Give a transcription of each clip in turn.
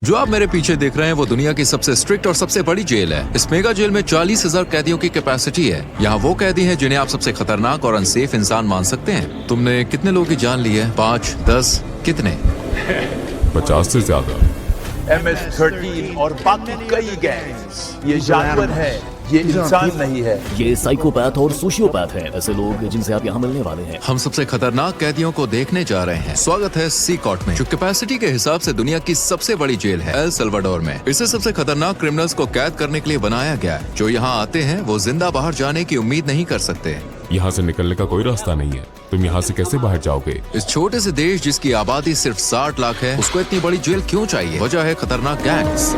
जो आप मेरे पीछे देख रहे हैं वो दुनिया की सबसे स्ट्रिक्ट और सबसे बड़ी जेल है। इस मेगा जेल में 40,000 कैदियों की कैपेसिटी है। यहाँ वो कैदी हैं जिन्हें आप सबसे खतरनाक और अनसेफ इंसान मान सकते हैं। तुमने कितने लोगों की जान ली है? 5, 10, कितने? 50 से ज्यादा। MS-13 और बाकी कई गैंग्स। ये जानवर है, ये इंसान नहीं है। ये साइकोपैथ और सोशियोपैथ है, ऐसे लोग जिनसे आप यहाँ मिलने वाले हैं। हम सबसे खतरनाक कैदियों को देखने जा रहे हैं। स्वागत है सी कॉर्ट में, जो कैपेसिटी के हिसाब से दुनिया की सबसे बड़ी जेल है एल सल्वाडोर में। इसे सबसे खतरनाक क्रिमिनल्स को कैद करने के लिए बनाया गया है। जो यहाँ आते हैं वो जिंदा बाहर जाने की उम्मीद नहीं कर सकते। यहाँ से निकलने का कोई रास्ता नहीं है। तुम यहाँ से कैसे बाहर जाओगे? इस छोटे से देश जिसकी आबादी सिर्फ 60 लाख है, उसको इतनी बड़ी जेल क्यों चाहिए? वजह है खतरनाक गैंग्स।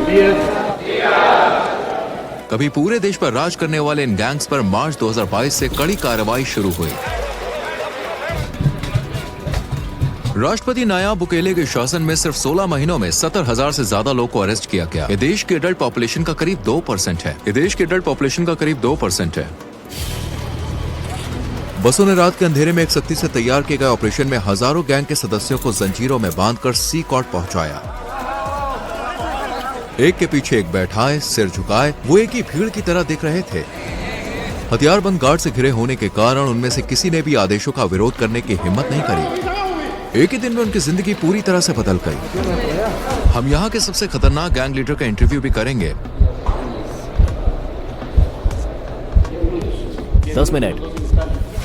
कभी पूरे देश पर राज करने वाले इन गैंग्स पर मार्च 2022 से कड़ी कार्रवाई शुरू हुई। राष्ट्रपति नायाब बुकेले के शासन में सिर्फ 16 महीनों में 70,000 से ज्यादा लोगों को अरेस्ट किया गया। ये देश की एडल्ट पॉपुलेशन का करीब 2% है। बसों ने रात के अंधेरे में एक सख्ती से तैयार किए गए ऑपरेशन में हजारों गैंग के सदस्यों को जंजीरों में बांधकर सी कॉर्ट पहुंचाया। एक के पीछे एक बैठाए, सिर झुकाए, वो एक ही भीड़ की तरह दिख रहे थे। हथियारबंद गार्ड से घिरे होने के कारण उनमें से किसी ने भी आदेशों का विरोध करने की हिम्मत नहीं करी। एक ही दिन में उनकी जिंदगी पूरी तरह से बदल गई। हम यहाँ के सबसे खतरनाक गैंग लीडर का इंटरव्यू भी करेंगे। 10 मिनट।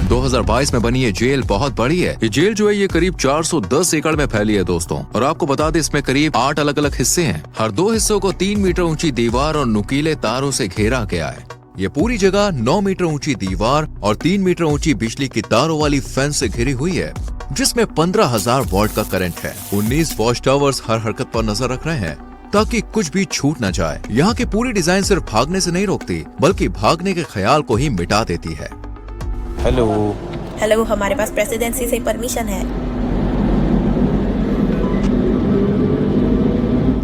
2022 में बनी ये जेल बहुत बड़ी है। ये जेल जो है ये करीब 410 एकड़ में फैली है दोस्तों। और आपको बता दें इसमें करीब 8 अलग अलग हिस्से हैं। हर 2 हिस्सों को 3 मीटर ऊंची दीवार और नुकीले तारों से घेरा गया है। ये पूरी जगह 9 मीटर ऊंची दीवार और 3 मीटर ऊंची बिजली की तारों वाली फेंस से घिरी हुई है, जिसमें 15,000 वोल्ट का करंट है। 19 वॉच टावर्स हर हरकत पर नजर रख रहे हैं ताकि कुछ भी छूट न जाए। यहाँ की पूरी डिजाइन सिर्फ भागने से नहीं रोकती, बल्कि भागने के ख्याल को ही मिटा देती है। हेलो, हमारे पास प्रेसिडेंसी से परमिशन है।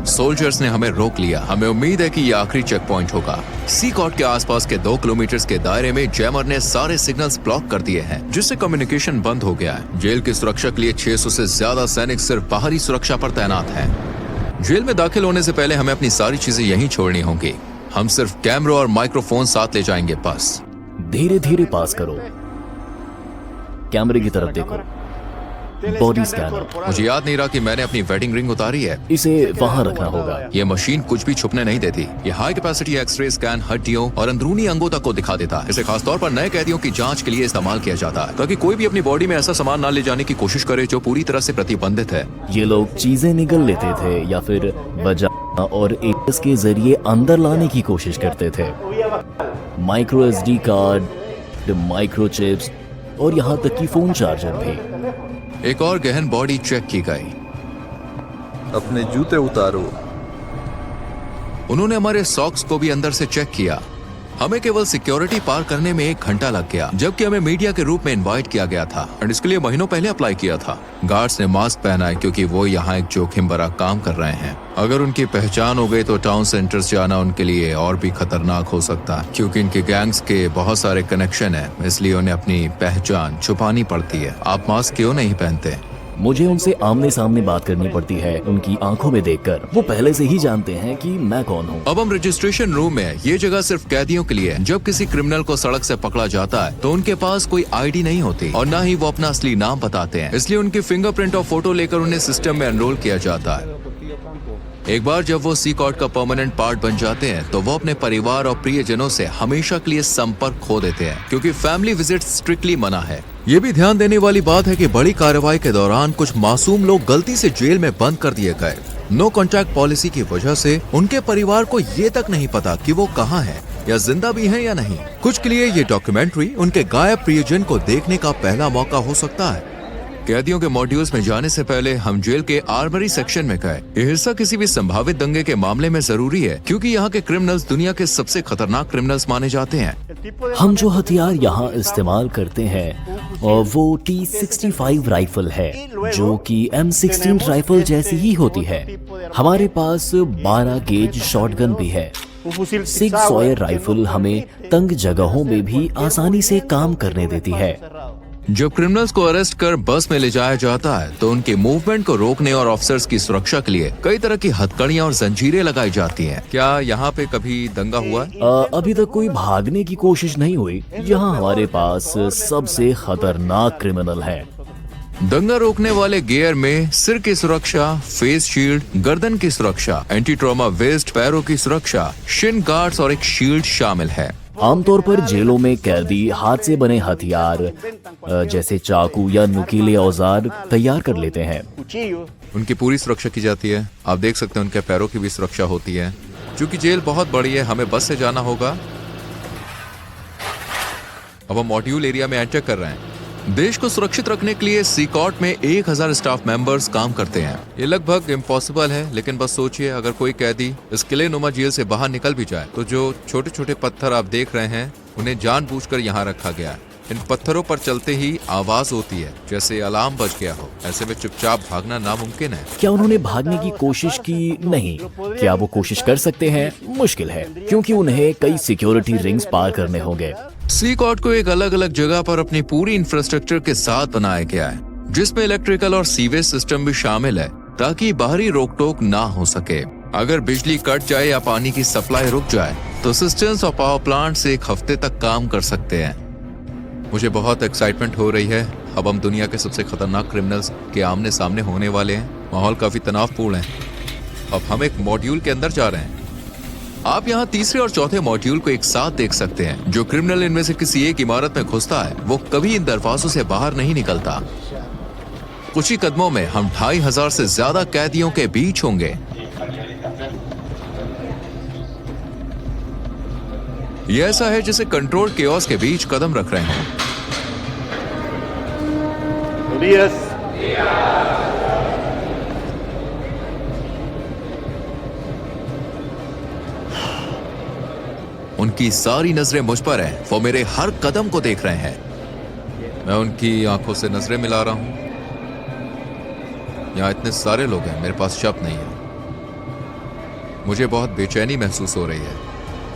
सोल्जर्स ने हमें रोक लिया। हमें उम्मीद है कि ये आखिरी चेक पॉइंट होगा। सी कॉर्ट के आसपास के 2 किलोमीटर के दायरे में जैमर ने सारे सिग्नल्स ब्लॉक कर दिए हैं, जिससे कम्युनिकेशन बंद हो गया है। जेल की सुरक्षा के लिए 600 से ज्यादा सैनिक सिर्फ बाहरी सुरक्षा पर तैनात हैं। जेल में दाखिल होने से पहले हमें अपनी सारी चीजें यहीं छोड़नी होंगी। हम सिर्फ कैमरा और माइक्रोफोन साथ ले जाएंगे बस। धीरे धीरे पास करो, कैमरे की तरफ देखो। Body scanner. मुझे याद नहीं रहा कि मैंने अपनी वेडिंग रिंग उतारी है। इसे वहाँ रखना होगा। ये मशीन कुछ भी छुपने नहीं देती। ये हाई कैपेसिटी एक्सरे स्कैन हड्डियों और अंदरूनी अंगों तक को दिखा देता है। इसे खासतौर पर नए कैदियों की जांच के लिए इस्तेमाल किया जाता है, ताकि कोई भी अपनी बॉडी में ऐसा सामान न ले जाने की कोशिश करे जो पूरी तरह से प्रतिबंधित है। ये लोग चीजें निगल लेते थे या फिर बजा और एटस के जरिए अंदर लाने की कोशिश करते थे। माइक्रो SD कार्ड, माइक्रोचिप्स और यहाँ तक कि फोन चार्जर भी। एक और गहन बॉडी चेक की गई। अपने जूते उतारो। उन्होंने हमारे सॉक्स को भी अंदर से चेक किया। हमें केवल सिक्योरिटी पार करने में 1 घंटा लग गया, जबकि हमें मीडिया के रूप में इनवाइट किया गया था और इसके लिए महीनों पहले अप्लाई किया था। गार्ड्स ने मास्क पहना है क्योंकि वो यहाँ एक जोखिम भरा काम कर रहे हैं। अगर उनकी पहचान हो गई तो टाउन सेंटर्स जाना उनके लिए और भी खतरनाक हो सकता है, क्योंकि इनके गैंग्स के बहुत सारे कनेक्शन है, इसलिए उन्हें अपनी पहचान छुपानी पड़ती है। आप मास्क क्यों नहीं पहनते? मुझे उनसे आमने सामने बात करनी पड़ती है, उनकी आंखों में देखकर। वो पहले से ही जानते हैं कि मैं कौन हूँ। अब हम रजिस्ट्रेशन रूम में। ये जगह सिर्फ कैदियों के लिए है। जब किसी क्रिमिनल को सड़क से पकड़ा जाता है तो उनके पास कोई ID नहीं होती और न ही वो अपना असली नाम बताते हैं, इसलिए उनकी फिंगरप्रिंट और फोटो लेकर उन्हें सिस्टम में एनरोल किया जाता है। एक बार जब वो सी कॉर्ट का परमानेंट पार्ट बन जाते हैं तो वो अपने परिवार और प्रियजनों से हमेशा के लिए संपर्क खो देते हैं, क्योंकि फैमिली विजिट स्ट्रिक्टली मना है। ये भी ध्यान देने वाली बात है कि बड़ी कार्रवाई के दौरान कुछ मासूम लोग गलती से जेल में बंद कर दिए गए। नो कॉन्टैक्ट पॉलिसी की वजह से उनके परिवार को ये तक नहीं पता कि वो कहाँ है या जिंदा भी है या नहीं। कुछ के लिए ये डॉक्यूमेंट्री उनके गायब प्रियजन को देखने का पहला मौका हो सकता है। कैदियों के मॉड्यूल्स में जाने से पहले हम जेल के आर्मरी सेक्शन में गए। ये हिस्सा किसी भी संभावित दंगे के मामले में जरूरी है, क्योंकि यहाँ के क्रिमिनल्स दुनिया के सबसे खतरनाक क्रिमिनल्स माने जाते हैं। हम जो हथियार यहाँ इस्तेमाल करते हैं और वो T65 राइफल है, जो कि M16 राइफल जैसी ही होती है। हमारे पास 12 गेज शॉटगन भी है। सिग सॉयर राइफल हमें तंग जगहों में भी आसानी से काम करने देती है। जब क्रिमिनल्स को अरेस्ट कर बस में ले जाया जाता है तो उनके मूवमेंट को रोकने और ऑफिसर्स की सुरक्षा के लिए कई तरह की हथकड़ियां और जंजीरें लगाई जाती हैं। क्या यहाँ पे कभी दंगा हुआ है? अभी तक कोई भागने की कोशिश नहीं हुई। यहाँ हमारे पास सबसे खतरनाक क्रिमिनल है। दंगा रोकने वाले गियर में सिर की सुरक्षा, फेस शील्ड, गर्दन की सुरक्षा, एंटी ट्रॉमा वेस्ट, पैरों की सुरक्षा, शिन गार्ड्स और एक शील्ड शामिल है। आमतौर पर जेलों में कैदी हाथ से बने हथियार जैसे चाकू या नुकीले औजार तैयार कर लेते हैं। उनकी पूरी सुरक्षा की जाती है। आप देख सकते हैं उनके पैरों की भी सुरक्षा होती है। क्योंकि जेल बहुत बड़ी है, हमें बस से जाना होगा। अब हम मॉड्यूल एरिया में एंटर कर रहे हैं। देश को सुरक्षित रखने के लिए सी कॉर्ट में 1000 स्टाफ मेंबर्स काम करते हैं। ये लगभग इम्पॉसिबल है, लेकिन बस सोचिए अगर कोई कैदी इस किले नुमा जेल से बाहर निकल भी जाए तो जो छोटे छोटे पत्थर आप देख रहे हैं उन्हें जानबूझकर यहाँ रखा गया है। इन पत्थरों पर चलते ही आवाज होती है जैसे अलार्म बज गया हो। ऐसे में चुपचाप भागना नामुमकिन है। क्या उन्होंने भागने की कोशिश की? नहीं। क्या वो कोशिश कर सकते हैं? मुश्किल है, क्योंकि उन्हें कई सिक्योरिटी रिंग्स पार करने होंगे। सी कॉर्ट को एक अलग अलग जगह पर अपनी पूरी इंफ्रास्ट्रक्चर के साथ बनाया गया है, जिसमें इलेक्ट्रिकल और सीवेज सिस्टम भी शामिल है ताकि बाहरी रोक टोक ना हो सके। अगर बिजली कट जाए या पानी की सप्लाई रुक जाए तो सिस्टम्स और पावर प्लांट से एक हफ्ते तक काम कर सकते हैं। मुझे बहुत एक्साइटमेंट हो रही है। अब हम दुनिया के सबसे खतरनाक क्रिमिनल्स के आमने सामने होने वाले हैं। माहौल काफी तनावपूर्ण है। अब हम एक मॉड्यूल के अंदर जा रहे हैं। आप यहाँ तीसरे और चौथे मॉड्यूल को एक साथ देख सकते हैं। जो क्रिमिनल इनमें से किसी एक इमारत में घुसता है वो कभी इन दरवाजों से बाहर नहीं निकलता। कुछ ही कदमों में हम 2500 से ज्यादा कैदियों के बीच होंगे। ये ऐसा है जैसे कंट्रोल केओस के बीच कदम रख रहे हों। उनकी सारी नजरें मुझ पर हैं। वो मेरे हर कदम को देख रहे हैं। मैं उनकी आंखों से नजरें मिला रहा हूं। यहाँ इतने सारे लोग हैं, मेरे पास शब्द नहीं है। मुझे बहुत बेचैनी महसूस हो रही है।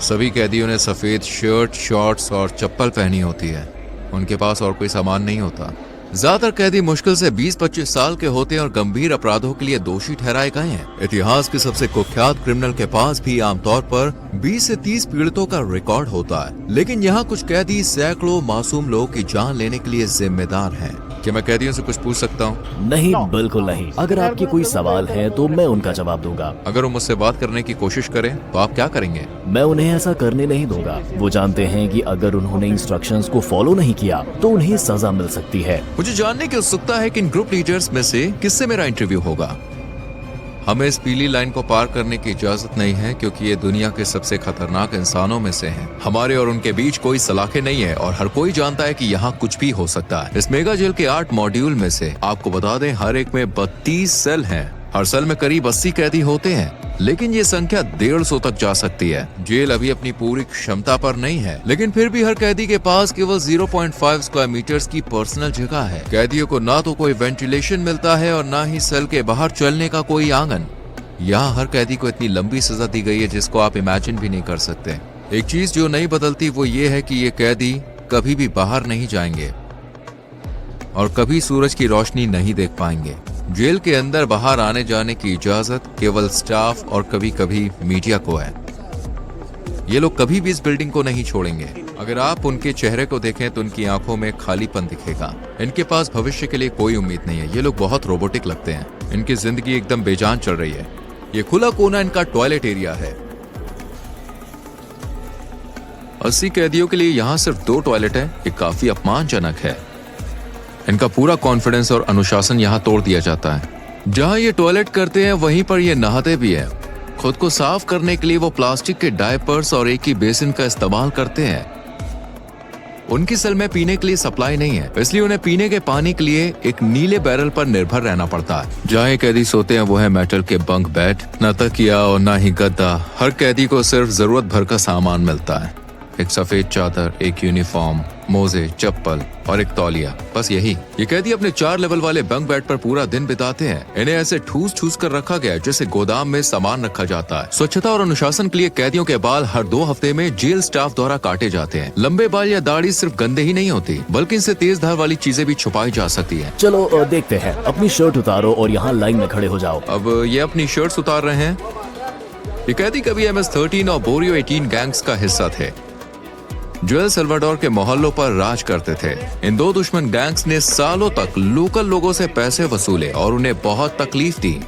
सभी कैदियों ने सफेद शर्ट, शॉर्ट्स और चप्पल पहनी होती है। उनके पास और कोई सामान नहीं होता। ज्यादातर कैदी मुश्किल से 20-25 साल के होते हैं और गंभीर अपराधों के लिए दोषी ठहराए गए हैं। इतिहास के सबसे कुख्यात क्रिमिनल के पास भी आमतौर पर 20 से 30 पीड़ितों का रिकॉर्ड होता है, लेकिन यहाँ कुछ कैदी सैकड़ों मासूम लोगों की जान लेने के लिए जिम्मेदार हैं। क्या मैं कैदियों से कुछ पूछ सकता हूँ? नहीं, बिल्कुल नहीं। अगर आपके कोई सवाल है तो मैं उनका जवाब दूंगा। अगर वो मुझसे बात करने की कोशिश करें तो आप क्या करेंगे? मैं उन्हें ऐसा करने नहीं दूंगा। वो जानते हैं कि अगर उन्होंने इंस्ट्रक्शंस को फॉलो नहीं किया तो उन्हें सजा मिल सकती है। मुझे जानने की उत्सुकता है कि इन ग्रुप लीडर्स में से किससे मेरा इंटरव्यू होगा। हमें इस पीली लाइन को पार करने की इजाजत नहीं है क्योंकि ये दुनिया के सबसे खतरनाक इंसानों में से हैं। हमारे और उनके बीच कोई सलाखें नहीं है और हर कोई जानता है कि यहाँ कुछ भी हो सकता है। इस मेगा जेल के 8 मॉड्यूल में से आपको बता दें हर एक में 32 सेल हैं। हर सेल में करीब 80 कैदी होते हैं, लेकिन ये संख्या 150 तक जा सकती है। जेल अभी अपनी पूरी क्षमता पर नहीं है, लेकिन फिर भी हर कैदी के पास केवल 0.5 स्क्वायर मीटर्स की पर्सनल जगह है। कैदियों को ना तो कोई वेंटिलेशन मिलता है और ना ही सेल के बाहर चलने का कोई आंगन। यहाँ हर कैदी को इतनी लंबी सजा दी गई है जिसको आप इमेजिन भी नहीं कर सकते। एक चीज जो नहीं बदलती वो ये है कि ये कैदी कभी भी बाहर नहीं जाएंगे और कभी सूरज की रोशनी नहीं देख पाएंगे। जेल के अंदर बाहर आने जाने की इजाजत केवल स्टाफ और कभी कभी मीडिया को है। ये लोग कभी भी इस बिल्डिंग को नहीं छोड़ेंगे। अगर आप उनके चेहरे को देखें तो उनकी आंखों में खालीपन दिखेगा। इनके पास भविष्य के लिए कोई उम्मीद नहीं है। ये लोग बहुत रोबोटिक लगते हैं। इनकी जिंदगी एकदम बेजान चल रही है। ये खुला कोना इनका टॉयलेट एरिया है। 80 कैदियों के लिए यहाँ सिर्फ 2 टॉयलेट है। ये काफी अपमानजनक है। इनका पूरा कॉन्फिडेंस और अनुशासन यहाँ तोड़ दिया जाता है। जहाँ ये टॉयलेट करते हैं वहीं पर ये नहाते भी हैं। खुद को साफ करने के लिए वो प्लास्टिक के डायपर्स और एक ही बेसिन का इस्तेमाल करते हैं। उनकी सेल में पीने के लिए सप्लाई नहीं है, इसलिए उन्हें पीने के पानी के लिए एक नीले बैरल पर निर्भर रहना पड़ता है। जहाँ कैदी सोते हैं वो है मेटल के बंक बेड, न तकिया और न ही गद्दा। हर कैदी को सिर्फ जरूरत भर का सामान मिलता है। एक सफेद चादर, एक यूनिफॉर्म, मोजे, चप्पल और एक तौलिया, बस यही। ये कैदी अपने 4 लेवल वाले बंक बेड पर पूरा दिन बिताते हैं। इन्हें ऐसे ठूस ठूस कर रखा गया है जैसे गोदाम में सामान रखा जाता है। स्वच्छता और अनुशासन के लिए कैदियों के बाल हर 2 हफ्ते में जेल स्टाफ द्वारा काटे जाते हैं। लंबे बाल या दाढ़ी सिर्फ गंदे ही नहीं होती, बल्कि इनसे तेज धार वाली चीजें भी छुपाई जा सकती है। चलो देखते हैं। अपनी शर्ट उतारो और यहाँ लाइन में खड़े हो जाओ। अब ये अपनी शर्ट्स उतार रहे हैं। ये कैदी कभी MS-13 और बोरियो 18 गैंग्स का हिस्सा थे जो एल सल्वाडोर के मोहल्लों पर राज करते थे। इन 2 दुश्मन गैंग्स ने सालों तक लोकल लोगों से पैसे वसूले और उन्हें बहुत तकलीफ दी।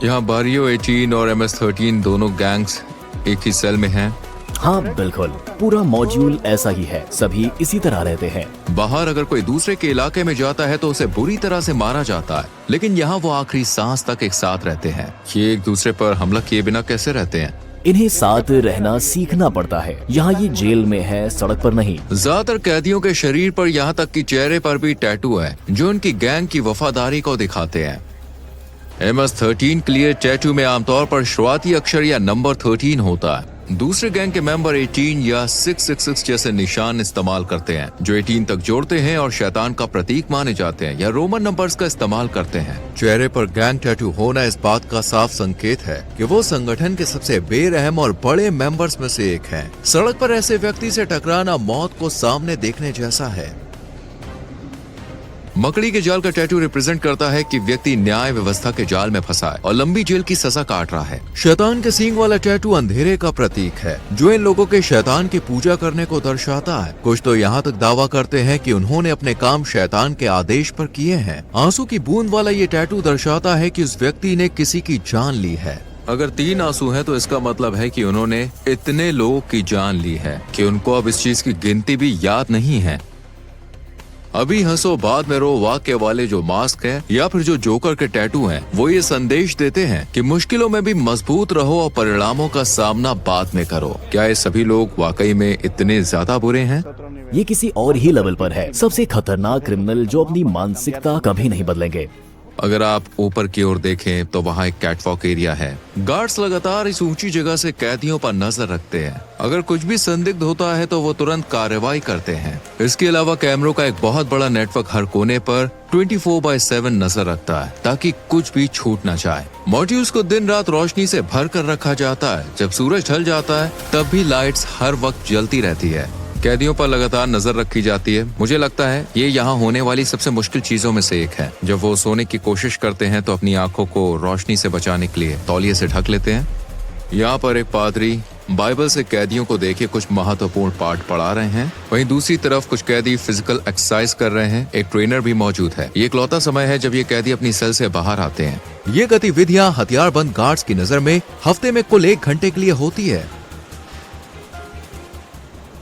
यहाँ बोरियो 18 और MS-13 दोनों गैंग्स एक ही सेल में हैं। हाँ बिल्कुल, पूरा मॉड्यूल ऐसा ही है, सभी इसी तरह रहते हैं। बाहर अगर कोई दूसरे के इलाके में जाता है तो उसे बुरी तरह से मारा जाता है, लेकिन यहाँ वो आखिरी सांस तक एक साथ रहते हैं। ये एक दूसरे पर हमला किए बिना कैसे रहते हैं? इन्हें साथ रहना सीखना पड़ता है। यहाँ ये जेल में है, सड़क पर नहीं। ज्यादातर कैदियों के शरीर पर यहाँ तक कि चेहरे पर भी टैटू है जो उनकी गैंग की वफादारी को दिखाते हैं। MS-13 के लिए टैटू में आमतौर पर शुरुआती अक्षर या नंबर 13 होता है। दूसरे गैंग के मेंबर 18 या 666 जैसे निशान इस्तेमाल करते हैं जो 18 तक जोड़ते हैं और शैतान का प्रतीक माने जाते हैं, या रोमन नंबर्स का इस्तेमाल करते हैं। चेहरे पर गैंग टैटू होना इस बात का साफ संकेत है कि वो संगठन के सबसे बेरहम और बड़े मेंबर्स में से एक हैं। सड़क पर ऐसे व्यक्ति से टकराना मौत को सामने देखने जैसा है। मकड़ी के जाल का टैटू रिप्रेजेंट करता है कि व्यक्ति न्याय व्यवस्था के जाल में फंसा है और लंबी जेल की सजा काट रहा है। शैतान के सींग वाला टैटू अंधेरे का प्रतीक है जो इन लोगों के शैतान की पूजा करने को दर्शाता है। कुछ तो यहाँ तक दावा करते हैं कि उन्होंने अपने काम शैतान के आदेश पर किए हैं। आंसू की बूंद वाला ये टैटू दर्शाता है कि उस व्यक्ति ने किसी की जान ली है। अगर 3 आंसू हैं तो इसका मतलब है कि उन्होंने इतने लोगों की जान ली है कि उनको अब इस चीज की गिनती भी याद नहीं है। अभी हंसो बाद में रो वाक्य वाले जो मास्क है या फिर जो जोकर के टैटू हैं, वो ये संदेश देते हैं कि मुश्किलों में भी मजबूत रहो और परिणामों का सामना बाद में करो। क्या ये सभी लोग वाकई में इतने ज्यादा बुरे हैं? ये किसी और ही लेवल पर है। सबसे खतरनाक क्रिमिनल जो अपनी मानसिकता कभी नहीं बदलेंगे। अगर आप ऊपर की ओर देखें तो वहाँ एक कैटवॉक एरिया है। गार्ड्स लगातार इस ऊंची जगह से कैदियों पर नजर रखते हैं। अगर कुछ भी संदिग्ध होता है तो वो तुरंत कार्रवाई करते हैं। इसके अलावा कैमरों का एक बहुत बड़ा नेटवर्क हर कोने पर 24/7 नजर रखता है ताकि कुछ भी छूट न जाए। मॉड्यूल्स को दिन रात रोशनी से भर कर रखा जाता है। जब सूरज ढल जाता है तब भी लाइट्स हर वक्त जलती रहती है। कैदियों पर लगातार नजर रखी जाती है। मुझे लगता है ये यहाँ होने वाली सबसे मुश्किल चीजों में से एक है। जब वो सोने की कोशिश करते हैं तो अपनी आंखों को रोशनी से बचाने के लिए तौलिए से ढक लेते हैं। यहाँ पर एक पादरी बाइबल से कैदियों को देखे कुछ महत्वपूर्ण पाठ पढ़ा रहे हैं। वहीं दूसरी तरफ कुछ कैदी फिजिकल एक्सरसाइज कर रहे हैं। एक ट्रेनर भी मौजूद है। ये इकलौता समय है जब ये कैदी अपनी सेल से बाहर आते हैं। ये गतिविधियाँ हथियारबंद गार्ड्स की नजर में हफ्ते में कुल 1 घंटे के लिए होती है।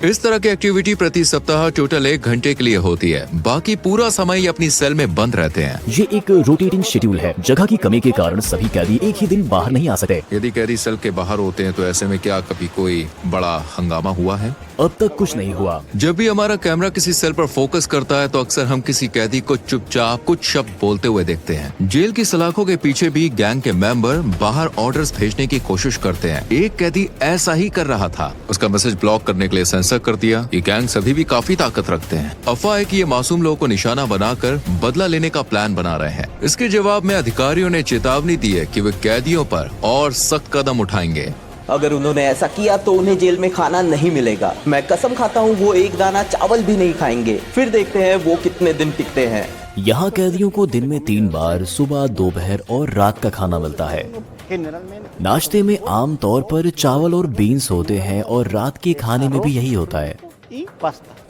इस तरह की एक्टिविटी प्रति सप्ताह टोटल 1 घंटे के लिए होती है। बाकी पूरा समय ये अपनी सेल में बंद रहते हैं। ये एक रोटेटिंग शेड्यूल है। जगह की कमी के कारण सभी कैदी एक ही दिन बाहर नहीं आ सकते। यदि कैदी सेल के बाहर होते हैं तो ऐसे में क्या कभी कोई बड़ा हंगामा हुआ है? अब तक कुछ नहीं हुआ। जब भी हमारा कैमरा किसी सेल पर फोकस करता है तो अक्सर हम किसी कैदी को चुपचाप कुछ शब्द बोलते हुए देखते हैं। जेल की सलाखों के पीछे भी गैंग के मेंबर बाहर ऑर्डर्स भेजने की कोशिश करते हैं। एक कैदी ऐसा ही कर रहा था। उसका मैसेज ब्लॉक करने के लिए सेंसर कर दिया। ये गैंग सभी भी काफी ताकत रखते हैं। अफवाह है कि ये मासूम लोगों को निशाना बनाकर बदला लेने का प्लान बना रहे हैं। इसके जवाब में अधिकारियों ने चेतावनी दी है कि वे कैदियों पर और सख्त कदम उठाएंगे। अगर उन्होंने ऐसा किया तो उन्हें जेल में खाना नहीं मिलेगा। मैं कसम खाता हूँ वो एक दाना चावल भी नहीं खाएंगे। फिर देखते हैं वो कितने दिन टिकते हैं। यहाँ कैदियों को दिन में 3 बार सुबह, दोपहर और रात का खाना मिलता है। नाश्ते में आम तौर पर चावल और बीन्स होते हैं और रात के खाने में भी यही होता है।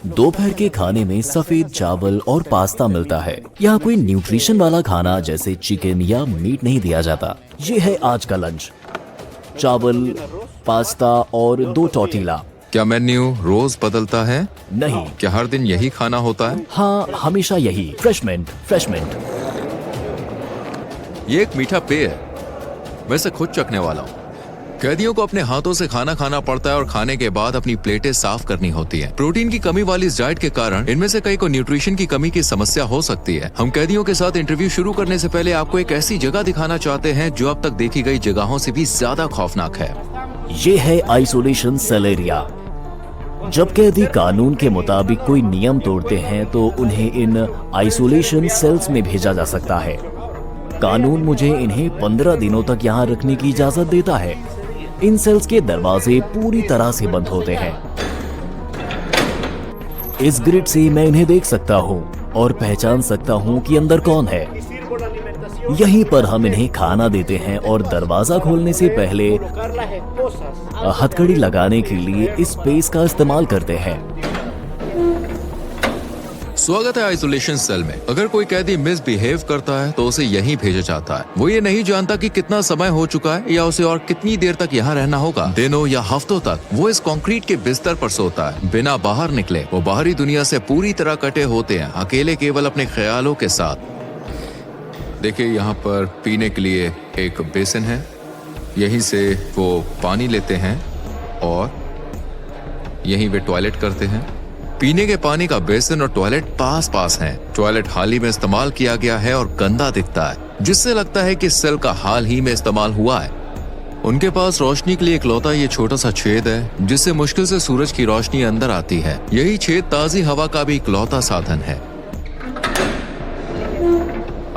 दोपहर के खाने में सफेद चावल और पास्ता मिलता है। यहाँ कोई न्यूट्रिशन वाला खाना जैसे चिकन या मीट नहीं दिया जाता। ये है आज का लंच। चावल, पास्ता और 2 टॉर्टिला। क्या मेन्यू रोज बदलता है? नहीं। क्या हर दिन यही खाना होता है? हाँ, हमेशा यही। फ्रेशमेंट। ये एक मीठा पेय है। मैं इसे खुद चखने वाला हूँ। कैदियों को अपने हाथों से खाना खाना पड़ता है और खाने के बाद अपनी प्लेटें साफ करनी होती है। प्रोटीन की कमी वाली इस डाइट के कारण इनमें से कई को न्यूट्रिशन की कमी की समस्या हो सकती है। हम कैदियों के साथ इंटरव्यू शुरू करने से पहले आपको एक ऐसी जगह दिखाना चाहते हैं जो अब तक देखी गई जगहों से भी ज्यादा खौफनाक है। ये है आइसोलेशन सेल एरिया। जब कैदी कानून के मुताबिक कोई नियम तोड़ते हैं तो उन्हें इन आइसोलेशन सेल्स में भेजा जा सकता है। कानून मुझे इन्हें 15 दिनों तक यहाँ रखने की इजाजत देता है। इन सेल्स के दरवाजे पूरी तरह से बंद होते हैं। इस ग्रिड से मैं इन्हें देख सकता हूँ और पहचान सकता हूँ कि अंदर कौन है। यहीं पर हम इन्हें खाना देते हैं और दरवाजा खोलने से पहले हथकड़ी लगाने के लिए इस स्पेस का इस्तेमाल करते हैं। स्वागत है आइसोलेशन सेल में। अगर कोई कैदी मिसबिहेव करता है तो उसे यहीं भेजा जाता है। वो ये नहीं जानता कि कितना समय हो चुका है या उसे और कितनी देर तक यहाँ रहना होगा। दिनों या हफ्तों तक वो इस कंक्रीट के बिस्तर पर सोता है, बिना बाहर निकले। वो बाहरी दुनिया से पूरी तरह कटे होते हैं, अकेले केवल अपने ख्यालों के साथ। देखिए, यहाँ पर पीने के लिए एक बेसिन है। यहीं से वो पानी लेते हैं और यहीं वे टॉयलेट करते हैं। पीने के पानी का बेसिन और टॉयलेट पास पास हैं। टॉयलेट हाल ही में इस्तेमाल किया गया है और गंदा दिखता है, जिससे लगता है कि सेल का हाल ही में इस्तेमाल हुआ है। उनके पास रोशनी के लिए इकलौता ये छोटा सा छेद है, जिससे मुश्किल से सूरज की रोशनी अंदर आती है। यही छेद ताजी हवा का भी इकलौता साधन है।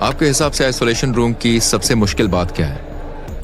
आपके हिसाब से आइसोलेशन रूम की सबसे मुश्किल बात क्या है?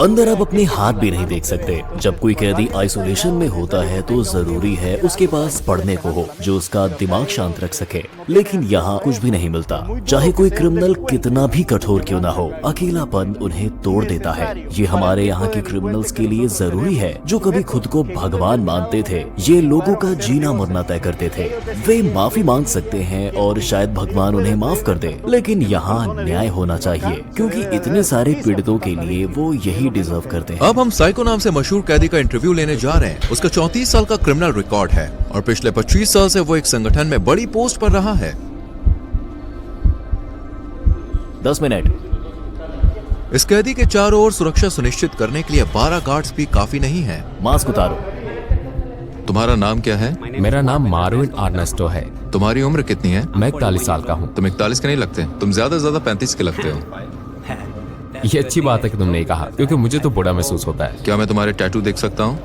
अंदर आप अपने हाथ भी नहीं देख सकते। जब कोई कैदी आइसोलेशन में होता है तो जरूरी है उसके पास पढ़ने को हो जो उसका दिमाग शांत रख सके, लेकिन यहाँ कुछ भी नहीं मिलता। चाहे कोई क्रिमिनल कितना भी कठोर क्यों ना हो, अकेलापन उन्हें तोड़ देता है। ये हमारे यहाँ के क्रिमिनल्स के लिए जरूरी है जो कभी खुद को भगवान मानते थे। ये लोगों का जीना मरना तय करते थे। वे माफी मांग सकते हैं और शायद भगवान उन्हें माफ कर दे, लेकिन यहाँ न्याय होना चाहिए क्योंकि इतने सारे पीड़ितों के लिए वो यही डिजर्व करते हैं। अब हम साइको नाम से मशहूर कैदी का इंटरव्यू लेने जा रहे हैं। उसका 34 साल का क्रिमिनल रिकॉर्ड है और पिछले 25 साल से वो एक संगठन में बड़ी पोस्ट पर रहा है। 10 मिनट। इस कैदी के चारों ओर सुरक्षा सुनिश्चित करने के लिए 12 गार्ड्स भी काफी नहीं है। मास्क उतारो। तुम्हारा नाम क्या है? मेरा नाम मार्विन आर्नेस्टो है। तुम्हारी उम्र कितनी है? मैं 41 साल का हूँ। तुम 41 के नहीं लगते, तुम ज्यादा से ज्यादा 35 के लगते हो। ये अच्छी बात है कि तुमने कहा, क्योंकि मुझे तो बुरा महसूस होता है। क्या मैं तुम्हारे टैटू देख सकता हूँ?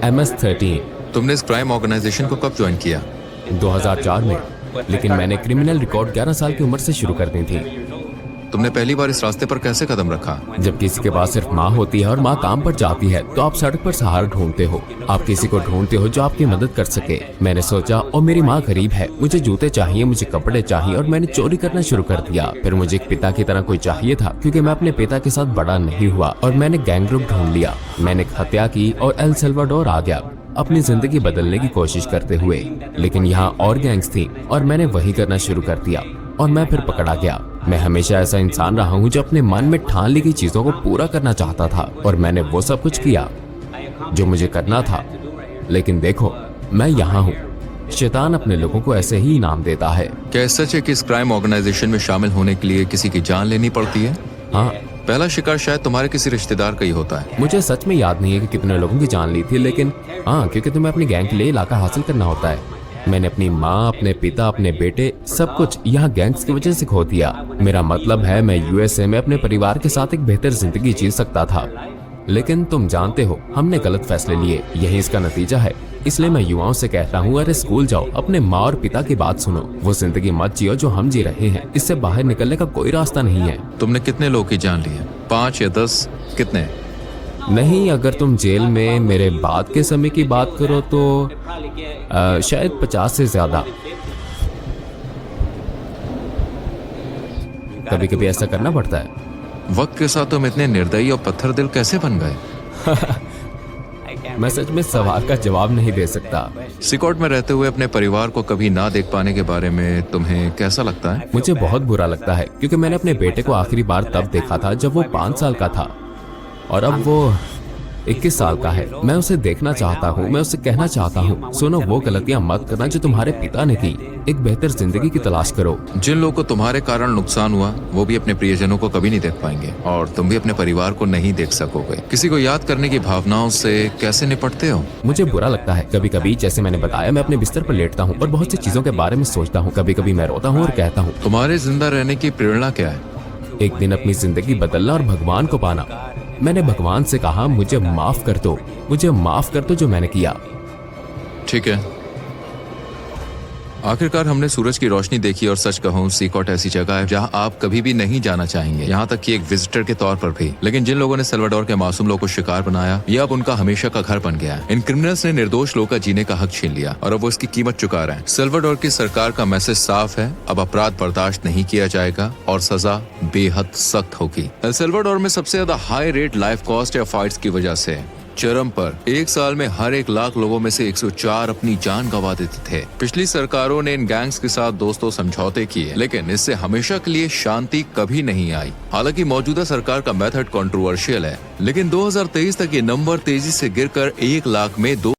MS-13। तुमने इस क्राइम ऑर्गेनाइजेशन को कब ज्वाइन किया? 2004 में, लेकिन मैंने क्रिमिनल रिकॉर्ड 11 साल की उम्र से शुरू कर दी थी। तुमने पहली बार इस रास्ते पर कैसे कदम रखा? जब किसी के पास सिर्फ माँ होती है और माँ काम पर जाती है तो आप सड़क पर सहारा ढूंढते हो। आप किसी को ढूंढते हो जो आपकी मदद कर सके। मैंने सोचा, और मेरी माँ गरीब है, मुझे जूते चाहिए, मुझे कपड़े चाहिए, और मैंने चोरी करना शुरू कर दिया। फिर मुझे एक पिता की तरह कोई चाहिए था, क्योंकि मैं अपने पिता के साथ बड़ा नहीं हुआ, और मैंने गैंग ग्रुप ढूंढ लिया। मैंने एक हत्या की और एल सल्वाडोर आ गया अपनी जिंदगी बदलने की कोशिश करते हुए। लेकिन यहाँ और गैंग्स थी और मैंने वही करना शुरू कर दिया और मैं फिर पकड़ा गया। मैं हमेशा ऐसा इंसान रहा हूँ जो अपने मन में ठान ली गई चीजों को पूरा करना चाहता था, और मैंने वो सब कुछ किया जो मुझे करना था। लेकिन देखो, मैं यहाँ हूँ। शैतान अपने लोगों को ऐसे ही इनाम देता है। क्या सच है कि इस क्राइम ऑर्गेनाइजेशन में शामिल होने के लिए किसी की जान लेनी पड़ती है? हाँ। पहला शिकार शायद तुम्हारे किसी रिश्तेदार का ही होता है। मुझे सच में याद नहीं है कि कितने लोगों की जान ली थी, लेकिन हाँ, क्योंकि तुम्हें अपनी गैंग के लिए इलाका हासिल करना होता है। मैंने अपनी माँ, अपने पिता, अपने बेटे, सब कुछ यहाँ गैंग्स की वजह से खो दिया। मेरा मतलब है, मैं USA में अपने परिवार के साथ एक बेहतर जिंदगी जी सकता था, लेकिन तुम जानते हो हमने गलत फैसले लिए। यही इसका नतीजा है। इसलिए मैं युवाओं से कहता हूँ, अरे स्कूल जाओ, अपने माँ और पिता की बात सुनो। वो जिंदगी मत जियो जो हम जी रहे हैं। इससे बाहर निकलने का कोई रास्ता नहीं है। तुमने कितने लोगों की जान ली है? 5 या 10? कितने? नहीं, अगर तुम जेल में मेरे बाद के समय की बात करो तो शायद 50 से ज्यादा। कभी कभी ऐसा करना पड़ता है। वक्त के साथ तुम इतने निर्दयी और पत्थर दिल कैसे बन गए? मैं सच में सवाल का जवाब नहीं दे सकता। सिकोट में रहते हुए अपने परिवार को कभी ना देख पाने के बारे में तुम्हें कैसा लगता है? मुझे बहुत बुरा लगता है, क्योंकि मैंने अपने बेटे को आखिरी बार तब देखा था जब वो 5 साल का था, और अब वो 21 साल का है। मैं उसे देखना चाहता हूँ। मैं उसे कहना चाहता हूँ, सुनो, वो गलतियाँ मत करना जो तुम्हारे पिता ने की। एक बेहतर जिंदगी की तलाश करो। जिन लोगों को तुम्हारे कारण नुकसान हुआ वो भी अपने प्रियजनों को कभी नहीं देख पाएंगे, और तुम भी अपने परिवार को नहीं देख सकोगे। किसी को याद करने की भावनाओं से कैसे निपटते हो? मुझे बुरा लगता है। कभी कभी, जैसे मैंने बताया, मैं अपने बिस्तर पर लेटता हूँ और बहुत सी चीजों के बारे में सोचता हूँ। कभी कभी मैं रोता हूँ और कहता हूँ, तुम्हारे जिंदा रहने की प्रेरणा क्या है? एक दिन अपनी जिंदगी बदलना और भगवान को पाना। मैंने भगवान से कहा मुझे माफ कर दो, मुझे माफ कर दो जो मैंने किया। ठीक है। आखिरकार हमने सूरज की रोशनी देखी और सच कहूं सीकॉट ऐसी जगह है जहां आप कभी भी नहीं जाना चाहेंगे, यहां तक कि एक विजिटर के तौर पर भी। लेकिन जिन लोगों ने सल्वाडोर के मासूम लोगों को शिकार बनाया, ये अब उनका हमेशा का घर बन गया है। इन क्रिमिनल्स ने निर्दोष लोगों का जीने का हक छीन लिया और अब वो इसकी कीमत चुका रहे हैं। सल्वाडोर की सरकार का मैसेज साफ है, अब अपराध बर्दाश्त नहीं किया जाएगा और सजा बेहद सख्त होगी। एल सल्वाडोर में सबसे ज्यादा हाई रेट लाइफ कॉस्ट या फाइट्स की वजह से चरम पर। एक साल में हर 1 लाख लोगों में से 104 अपनी जान गंवा देते थे। पिछली सरकारों ने इन गैंग्स के साथ दोस्तों समझौते किए, लेकिन इससे हमेशा के लिए शांति कभी नहीं आई। हालांकि मौजूदा सरकार का मेथड कंट्रोवर्शियल है, लेकिन 2023 तक ये नंबर तेजी से गिरकर 1 लाख में 2